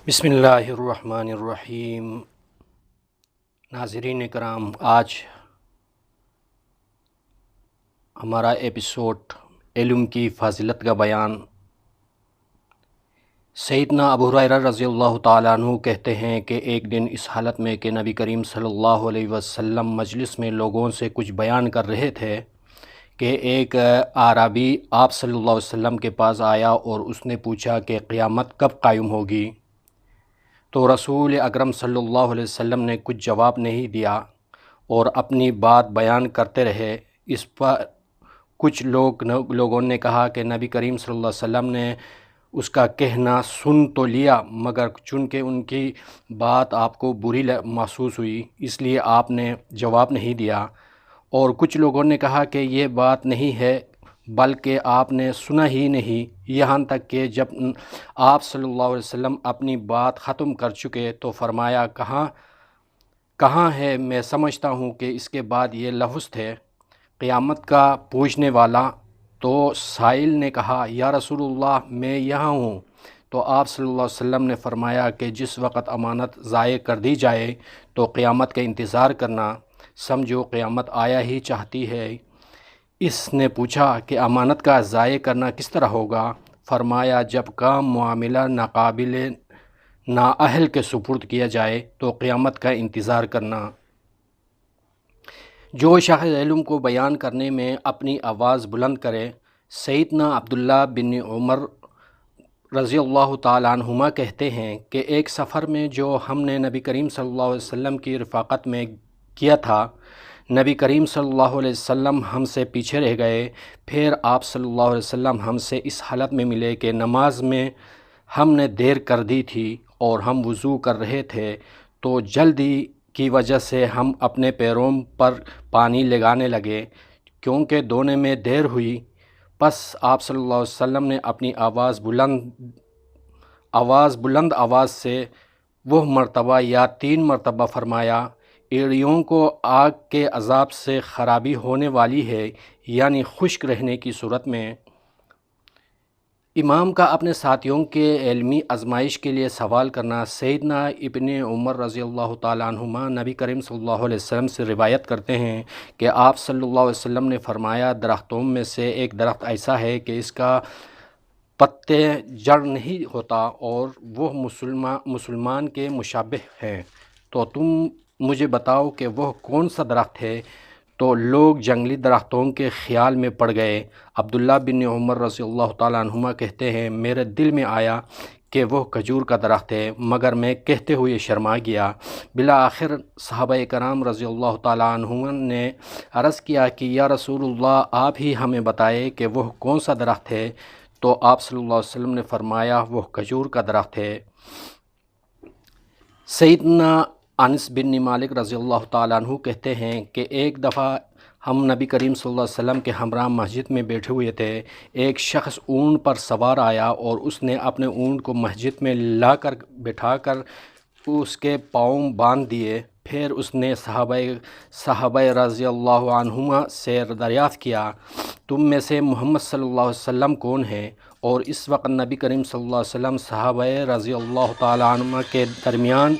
بسم اللہ الرحمن الرحیم۔ ناظرین کرام، آج ہمارا ایپیسوڈ علم کی فضیلت کا بیان۔ سیدنا ابو ہریرہ رضی اللہ تعالیٰ عنہ کہتے ہیں کہ ایک دن اس حالت میں کہ نبی کریم صلی اللہ علیہ وسلم مجلس میں لوگوں سے کچھ بیان کر رہے تھے کہ ایک اعرابی آپ صلی اللہ علیہ وسلم کے پاس آیا اور اس نے پوچھا کہ قیامت کب قائم ہوگی؟ تو رسول اکرم صلی اللہ علیہ وسلم نے کچھ جواب نہیں دیا اور اپنی بات بیان کرتے رہے۔ اس پر کچھ لوگوں نے کہا کہ نبی کریم صلی اللہ علیہ وسلم نے اس کا کہنا سن تو لیا، مگر چونکہ ان کی بات آپ کو بری محسوس ہوئی اس لیے آپ نے جواب نہیں دیا۔ اور کچھ لوگوں نے کہا کہ یہ بات نہیں ہے بلکہ آپ نے سنا ہی نہیں، یہاں تک کہ جب آپ صلی اللہ علیہ وسلم اپنی بات ختم کر چکے تو فرمایا کہاں ہے؟ میں سمجھتا ہوں کہ اس کے بعد یہ لفظ تھے قیامت کا پوچھنے والا۔ تو سائل نے کہا یا رسول اللہ میں یہاں ہوں۔ تو آپ صلی اللہ علیہ وسلم نے فرمایا کہ جس وقت امانت ضائع کر دی جائے تو قیامت کا انتظار کرنا، سمجھو قیامت آیا ہی چاہتی ہے۔ اس نے پوچھا کہ امانت کا ضائع کرنا کس طرح ہوگا؟ فرمایا جب کام معاملہ ناقابل نااہل کے سپرد کیا جائے تو قیامت کا انتظار کرنا۔ جو شخص علم کو بیان کرنے میں اپنی آواز بلند کرے، سیدنا عبداللہ بن عمر رضی اللہ تعالیٰ عنہما کہتے ہیں کہ ایک سفر میں جو ہم نے نبی کریم صلی اللہ علیہ وسلم کی رفاقت میں کیا تھا، نبی کریم صلی اللہ علیہ وسلم ہم سے پیچھے رہ گئے۔ پھر آپ صلی اللہ علیہ وسلم ہم سے اس حالت میں ملے کہ نماز میں ہم نے دیر کر دی تھی اور ہم وضو کر رہے تھے، تو جلدی کی وجہ سے ہم اپنے پیروں پر پانی لگانے لگے کیونکہ دھونے میں دیر ہوئی۔ پس آپ صلی اللہ علیہ وسلم نے اپنی بلند آواز سے وہ مرتبہ یا 3 مرتبہ فرمایا ایڑیوں کو آگ کے عذاب سے خرابی ہونے والی ہے، یعنی خشک رہنے کی صورت میں۔ امام کا اپنے ساتھیوں کے علمی آزمائش کے لیے سوال کرنا۔ سیدنا ابن عمر رضی اللہ تعالیٰ عنہما نبی کریم صلی اللہ علیہ وسلم سے روایت کرتے ہیں کہ آپ صلی اللہ علیہ وسلم نے فرمایا درختوں میں سے ایک درخت ایسا ہے کہ اس کا پتے جڑ نہیں ہوتا اور وہ مسلمان کے مشابہ ہے، تو تم مجھے بتاؤ کہ وہ کون سا درخت ہے؟ تو لوگ جنگلی درختوں کے خیال میں پڑ گئے۔ عبداللہ بن عمر رضی اللہ تعالیٰ عنہما کہتے ہیں میرے دل میں آیا کہ وہ کھجور کا درخت ہے، مگر میں کہتے ہوئے شرما گیا۔ بالآخر صحابہ کرام رضی اللہ تعالیٰ عنہم نے عرض کیا کہ یا رسول اللہ آپ ہی ہمیں بتائے کہ وہ کون سا درخت ہے؟ تو آپ صلی اللہ علیہ وسلم نے فرمایا وہ کھجور کا درخت ہے۔ سیدنا انس بن مالک رضی اللہ تعالیٰ عنہ کہتے ہیں کہ ایک دفعہ ہم نبی کریم صلی اللہ علیہ وسلم کے ہمراہ مسجد میں بیٹھے ہوئے تھے۔ ایک شخص اونٹ پر سوار آیا اور اس نے اپنے اونٹ کو مسجد میں لا کر بٹھا کر اس کے پاؤں باندھ دیے۔ پھر اس نے صحابہ رضی اللہ عنہما سے دریافت کیا تم میں سے محمد صلی اللہ علیہ وسلم کون ہے؟ اور اس وقت نبی کریم صلی اللہ علیہ وسلم صحابہ رضی اللہ تعالیٰ عنہما کے درمیان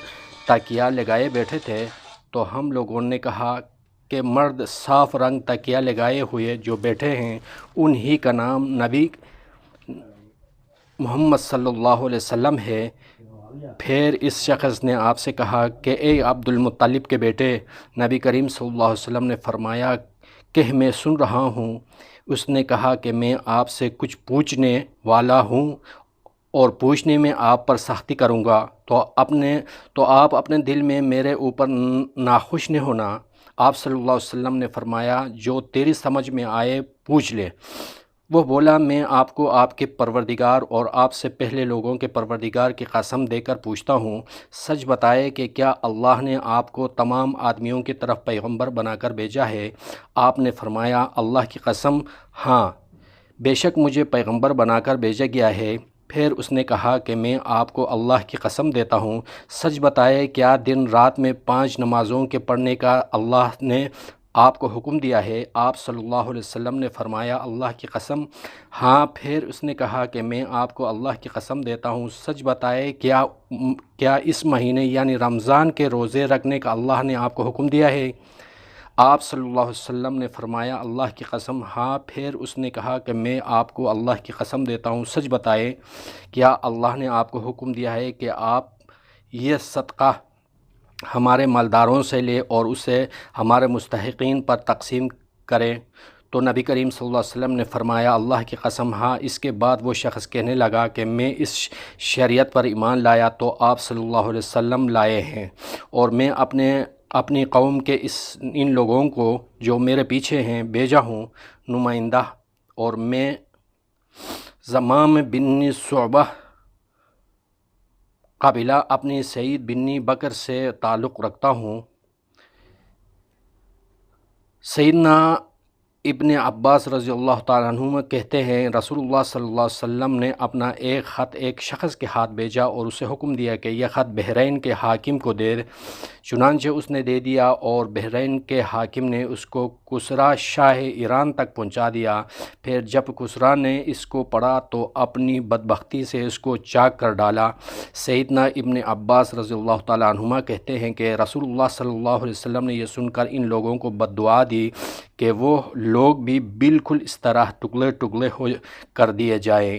تکیہ لگائے بیٹھے تھے۔ تو ہم لوگوں نے کہا کہ مرد صاف رنگ تکیہ لگائے ہوئے جو بیٹھے ہیں انہی کا نام نبی محمد صلی اللہ علیہ وسلم ہے۔ پھر اس شخص نے آپ سے کہا کہ اے عبد المطلب کے بیٹے، نبی کریم صلی اللہ علیہ وسلم نے فرمایا کہ میں سن رہا ہوں۔ اس نے کہا کہ میں آپ سے کچھ پوچھنے والا ہوں اور پوچھنے میں آپ پر سختی کروں گا، تو آپ اپنے دل میں میرے اوپر ناخوش نہ ہونا۔ آپ صلی اللہ علیہ وسلم نے فرمایا جو تیری سمجھ میں آئے پوچھ لے۔ وہ بولا میں آپ کو آپ کے پروردگار اور آپ سے پہلے لوگوں کے پروردگار کی قسم دے کر پوچھتا ہوں، سچ بتائے کہ کیا اللہ نے آپ کو تمام آدمیوں کی طرف پیغمبر بنا کر بھیجا ہے؟ آپ نے فرمایا اللہ کی قسم ہاں، بے شک مجھے پیغمبر بنا کر بھیجا گیا ہے۔ پھر اس نے کہا کہ میں آپ کو اللہ کی قسم دیتا ہوں، سچ بتائے کیا دن رات میں 5 نمازوں کے پڑھنے کا اللہ نے آپ کو حکم دیا ہے؟ آپ صلی اللہ علیہ وسلم نے فرمایا اللہ کی قسم ہاں۔ پھر اس نے کہا کہ میں آپ کو اللہ کی قسم دیتا ہوں، سچ بتائے کیا اس مہینے یعنی رمضان کے روزے رکھنے کا اللہ نے آپ کو حکم دیا ہے؟ آپ صلی اللہ علیہ وسلم نے فرمایا اللہ کی قسم ہاں۔ پھر اس نے کہا کہ میں آپ کو اللہ کی قسم دیتا ہوں، سچ بتائے کیا اللہ نے آپ کو حکم دیا ہے کہ آپ یہ صدقہ ہمارے مالداروں سے لے اور اسے ہمارے مستحقین پر تقسیم کریں؟ تو نبی کریم صلی اللہ علیہ وسلم نے فرمایا اللہ کی قسم ہاں۔ اس کے بعد وہ شخص کہنے لگا کہ میں اس شریعت پر ایمان لایا تو آپ صلی اللہ علیہ وسلم لائے ہیں، اور میں اپنی قوم کے ان لوگوں کو جو میرے پیچھے ہیں بھیجا ہوں نمائندہ، اور میں زمام بن صعبہ قبیلہ اپنی سعید بن بکر سے تعلق رکھتا ہوں۔ سیدنا ابن عباس رضی اللہ تعالیٰ عنہ کہتے ہیں رسول اللہ صلی اللہ علیہ وسلم نے اپنا ایک خط ایک شخص کے ہاتھ بھیجا اور اسے حکم دیا کہ یہ خط بحرین کے حاکم کو دے۔ چنانچہ اس نے دے دیا اور بحرین کے حاکم نے اس کو کسریٰ شاہ ایران تک پہنچا دیا۔ پھر جب کسریٰ نے اس کو پڑھا تو اپنی بدبختی سے اس کو چاک کر ڈالا۔ سیدنا ابن عباس رضی اللہ تعالیٰ عنہما کہتے ہیں کہ رسول اللہ صلی اللہ علیہ وسلم نے یہ سن کر ان لوگوں کو بد دعا دی کہ وہ لوگ بھی بالکل اس طرح ٹکڑے ٹکڑے ہو کر دیے جائیں۔